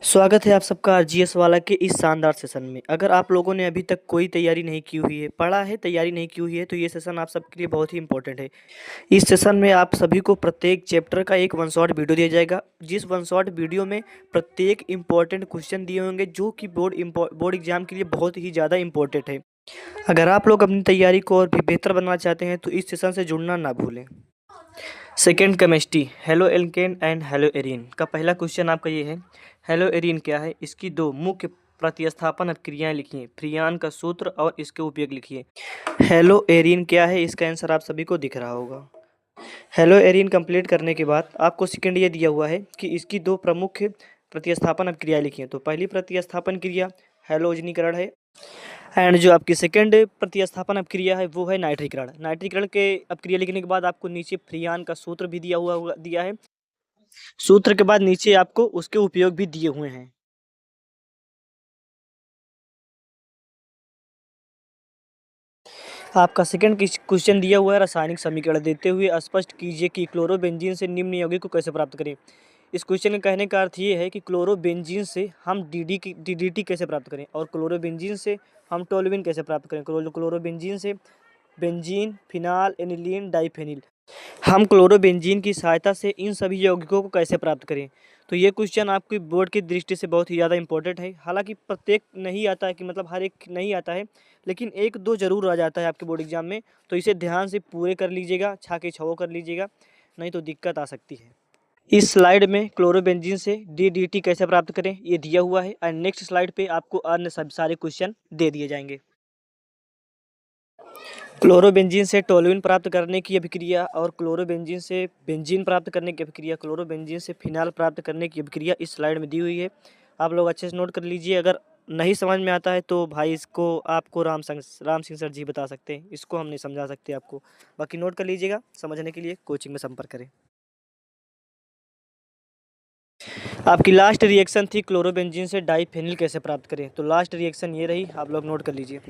स्वागत है आप सबका आरजीएस वाला के इस शानदार सेशन में। अगर आप लोगों ने अभी तक कोई तैयारी नहीं की हुई है, पढ़ा है, तैयारी नहीं की हुई है, तो ये सेशन आप सबके लिए बहुत ही इंपॉर्टेंट है। इस सेशन में आप सभी को प्रत्येक चैप्टर का एक वन शॉट वीडियो दिया जाएगा, जिस वन शॉट वीडियो में प्रत्येक इंपॉर्टेंट क्वेश्चन दिए होंगे जो कि बोर्ड एग्जाम के लिए बहुत ही ज़्यादा इंपॉर्टेंट है। अगर आप लोग अपनी तैयारी को और भी बेहतर बनाना चाहते हैं तो इस सेशन से जुड़ना ना भूलें। Second chemistry, halo alkane and hello arene का पहला क्वेश्चन आपका ये है, हेलो एरीन क्या है, इसकी दो मुख्य प्रतिस्थापन क्रियाएं लिखिए, फ्रियान का सूत्र और इसके उपयोग लिखिए। हेलो एरीन क्या है, इसका आंसर आप सभी को दिख रहा होगा। हेलो एरीन कंप्लीट करने के बाद आपको सेकेंड ये दिया हुआ है कि इसकी दो प्रमुख प्रतिस्थापन क्रिया लिखिए। तो पहली प्रतिस्थापन क्रिया हैलोजनीकरण है, एंड जो आपकी सेकेंड प्रतिस्थापन अपक्रिया है वो है नाइट्रीकरण। नाइट्रीकरण के अपक्रिया लिखने के बाद आपको नीचे फ्रियान का सूत्र भी दिया है। सूत्र के बाद नीचे आपको उसके उपयोग भी दिए हुए हैं। आपका सेकंड क्वेश्चन दिया हुआ है, रासायनिक समीकरण देते हुए स्पष्ट कीजिए कि क्लोरोबेंजीन से निम्न यौगिक को कैसे प्राप्त करें। इस क्वेश्चन के कहने का अर्थ ये है कि क्लोरोबेंजीन से हम डीडीटी कैसे प्राप्त करें और क्लोरोबेंजीन से हम टोल्यूइन कैसे प्राप्त करें। क्लोरोबेंजीन से बेंजीन, फिनाल, एनिलीन, डाइफेनिल, हम क्लोरोबेंजीन की सहायता से इन सभी यौगिकों को कैसे प्राप्त करें। तो ये क्वेश्चन आपकी बोर्ड की दृष्टि से बहुत ही ज़्यादा इंपॉर्टेंट है। हालांकि प्रत्येक नहीं आता है कि मतलब हर एक नहीं आता है, लेकिन एक दो जरूर आ जाता है आपके बोर्ड एग्जाम में। तो इसे ध्यान से पूरे कर लीजिएगा, छाके छवो कर लीजिएगा, नहीं तो दिक्कत आ सकती है। इस स्लाइड में क्लोरोबेंजीन से डीडीटी कैसे प्राप्त करें ये दिया हुआ है, और नेक्स्ट स्लाइड पे आपको अन्य सब सारे क्वेश्चन दे दिए जाएंगे। क्लोरोबेंजीन से टोल्यूइन प्राप्त करने की अभिक्रिया और क्लोरोबेंजीन से बेंजीन प्राप्त करने की अभिक्रिया, क्लोरोबेंजीन से फिनाल प्राप्त करने की अभिक्रिया इस स्लाइड में दी हुई है। आप लोग अच्छे से नोट कर लीजिए। अगर नहीं समझ में आता है तो भाई इसको आपको राम सिंह सर जी बता सकते हैं, इसको हम नहीं समझा सकते आपको। बाकी नोट कर लीजिएगा, समझने के लिए कोचिंग में संपर्क करें। आपकी लास्ट रिएक्शन थी क्लोरोबेंजीन से डाइफेनिल कैसे प्राप्त करें। तो लास्ट रिएक्शन ये रही, आप लोग नोट कर लीजिए।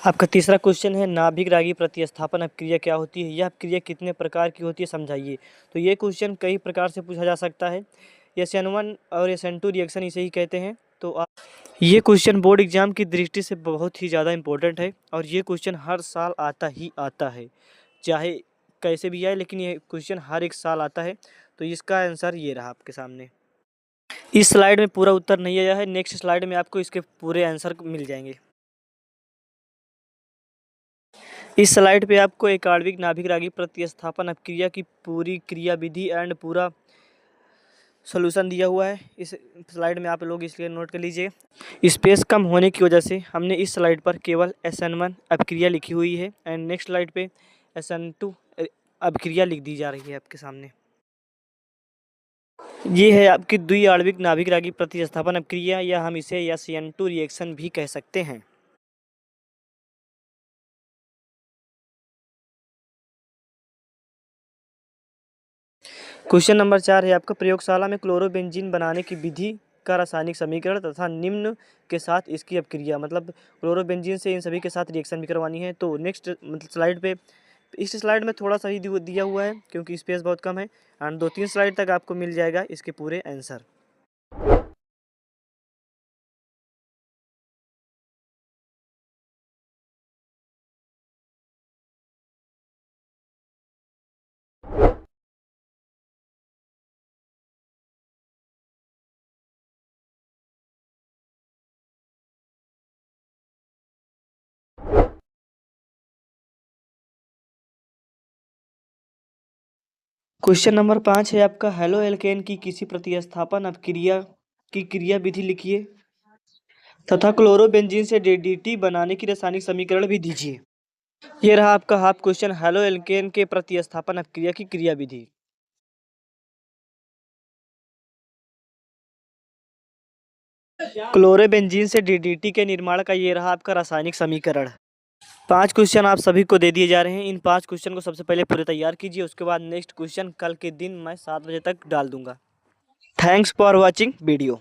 आपका तीसरा क्वेश्चन है, नाभिक रागी प्रतिस्थापन अपक्रिया क्या होती है, यह अपक्रिया कितने प्रकार की होती है समझाइए। तो ये क्वेश्चन कई प्रकार से पूछा जा सकता है। SN1 और SN2 रिएक्शन इसे ही कहते हैं। तो ये क्वेश्चन बोर्ड एग्जाम की दृष्टि से बहुत ही ज़्यादा इंपॉर्टेंट है, और ये क्वेश्चन हर साल आता ही आता है, चाहे कैसे भी आए, लेकिन ये क्वेश्चन हर एक साल आता है। तो इसका आंसर ये रहा आपके सामने। इस स्लाइड में पूरा उत्तर नहीं आया है, नेक्स्ट स्लाइड में आपको इसके पूरे आंसर मिल जाएंगे। इस स्लाइड पे आपको एक आणविक नाभिक रागी प्रतिस्थापन अपक्रिया की पूरी क्रिया विधि एंड पूरा सॉल्यूशन दिया हुआ है। इस स्लाइड में आप लोग इसलिए नोट कर लीजिए। स्पेस कम होने की वजह से हमने इस स्लाइड पर केवल SN1 अपक्रिया लिखी हुई है, एंड नेक्स्ट स्लाइड पे SN2 अपक्रिया लिख दी जा रही है आपके सामने। ये है आपकी द्विआण्विक नाभिक रागी प्रतिस्थापन अपक्रिया, या हम इसे SN2 रिएक्शन भी कह सकते हैं। क्वेश्चन नंबर 4 है आपका, प्रयोगशाला में क्लोरोबेंजीन बनाने की विधि का रासायनिक समीकरण तथा निम्न के साथ इसकी अपक्रिया। मतलब क्लोरोबेंजीन से इन सभी के साथ रिएक्शन भी करवानी है। तो नेक्स्ट मतलब स्लाइड पे, इस स्लाइड में थोड़ा सा ही दिया हुआ है क्योंकि स्पेस बहुत कम है, एंड 2-3 स्लाइड तक आपको मिल जाएगा इसके पूरे आंसर। क्वेश्चन नंबर 5 है आपका, हेलो एल्केन की किसी प्रतिस्थापन अपक्रिया की क्रिया विधि लिखिए तथा क्लोरोबेंजीन से डीडीटी बनाने की रासायनिक समीकरण भी दीजिए। ये रहा आपका हाफ क्वेश्चन, हेलो एल्केन के प्रतिस्थापन अपक्रिया की क्रिया विधि। क्लोरोबेंजीन से डीडीटी के निर्माण का ये रहा आपका रासायनिक समीकरण। 5 क्वेश्चन आप सभी को दे दिए जा रहे हैं। इन 5 क्वेश्चन को सबसे पहले पूरे तैयार कीजिए, उसके बाद नेक्स्ट क्वेश्चन कल के दिन मैं 7 बजे तक डाल दूंगा। Thanks for watching video.